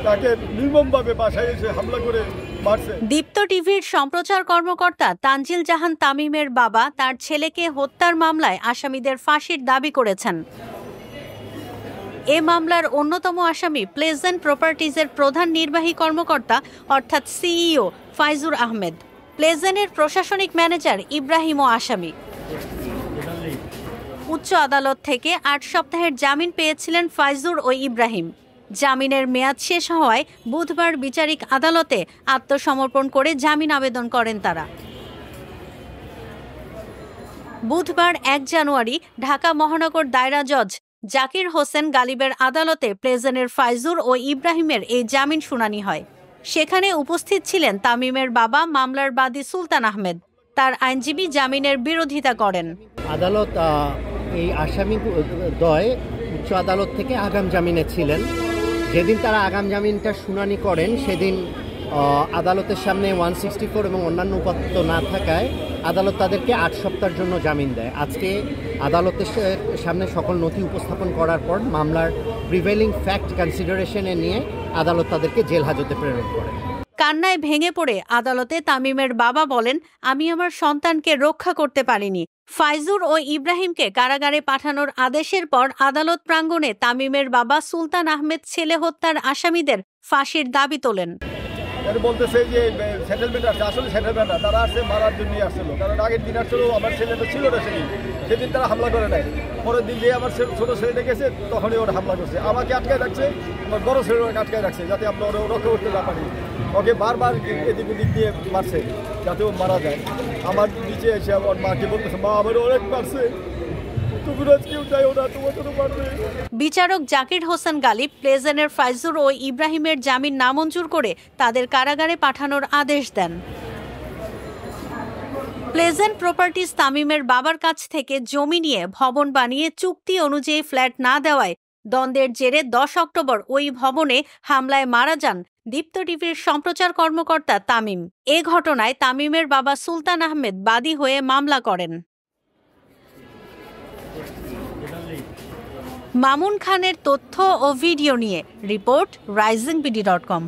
তাকে নির্মমভাবে বাসায় এসে হামলা করে মারছে। দীপ্ত টিভির সম্প্রচার কর্মকর্তা তানজিল জাহান তামিমের বাবা তার ছেলেকে হত্যার মামলায় আসামিদের ফাঁসির দাবি করেছেন। এ মামলার অন্যতম আসামি প্লেজেন্ট প্রপার্টিজের প্রধান নির্বাহী কর্মকর্তা অর্থাৎ সিইও ফাইজুর আহমেদ। প্লেজেন্টের প্রশাসনিক ম্যানেজার ইব্রাহিমও আসামি। উচ্চ আদালত থেকে ৮ সপ্তাহের জামিন পেয়েছিলেন ফাইজুর ও ইব্রাহিম। জামিনের মেয়াদ শেষ হওয়ায় বুধবার বিচারিক আদালতে আত্মসমর্পণ করে জামিন আবেদন করেন তারা। বুধবার ১ জানুয়ারি ঢাকা মহানগর দায়রা জজ জাকির হোসেন গালিবের আদালতে প্লেজেন্টের ফাইজুর ও ইব্রাহিমের এই জামিন শুনানি হয়। সেখানে উপস্থিত ছিলেন তামিমের বাবা মামলার বাদী সুলতান আহমেদ। তার আইনজীবী জামিনের বিরোধিতা করেন। আদালত এই আসামি দ্বয় উচ্চ আদালত থেকে আগাম জামিনে ছিলেন। যেদিন তারা আগাম জামিনটা শুনানি করেন সেদিন আদালতের সামনে 164 এবং অন্যান্য উপাত্ত না থাকায় আদালত তাদেরকে ৮ সপ্তাহের জন্য জামিন দেয়। আজকে আদালতের সামনে সকল নথি উপস্থাপন করার পর মামলার প্রিভেলিং ফ্যাক্ট কনসিডারেশনে নিয়ে আদালত তাদেরকে জেল হাজতে প্রেরণ করে। কান্নায় ভেঙে পড়ে আদালতে তামিমের বাবা বলেন, আমি আমার সন্তানকে রক্ষা করতে পারিনি। ফাইজুর ও ইব্রাহিমকে কারাগারে পাঠানোর আদেশের পর আদালত প্রাঙ্গণে তামিমের বাবা সুলতান আহমেদ ছেলে হত্যার আসামিদের ফাঁসির দাবি তোলেন। বলতেছে যে সেটেলমেন্ট আসছে, আসলে সেটেলমেন্ট না, তারা আসছে মারার জন্য আসছিল। কারণ আগের দিন আসছিল আমার ছেলেটা ছিল না, সেদিন তারা হামলা করে নাই। পরের দিন যে আমার ছোট ছেলেটা গেছে তখনই ওরা হামলা করছে। আমাকে আটকায় রাখছে, আমার বড় ছেলেটাকে আটকায় রাখছে যাতে আমরা ওরা রক্ষা করতে না পারি। ওকে বারবার এদিক ওদিক দিয়ে মারছে যাতে ও মারা যায়। আমার নিচে এসে আমার মাকে বলতেছে, মা আমার অনেক মারছে, বিচারক জাকির হোসেন গালিব প্লেজেন্টের ফাইজুর ও ইব্রাহিমের জামিন নামঞ্জুর করে তাদের কারাগারে পাঠানোর আদেশ দেন। প্লেজেন্ট প্রপার্টিজ তামিমের বাবার কাছ থেকে জমি নিয়ে ভবন বানিয়ে চুক্তি অনুযায়ী ফ্ল্যাট না দেওয়ায় দ্বন্দ্বের জেরে ১০ অক্টোবর ওই ভবনে হামলায় মারা যান দীপ্ত টিভির সম্প্রচার কর্মকর্তা তামিম। এ ঘটনায় তামিমের বাবা সুলতান আহমেদ বাদী হয়ে মামলা করেন। মামুন খানের তথ্য ও ভিডিও নিয়ে রিপোর্ট risingBD.com।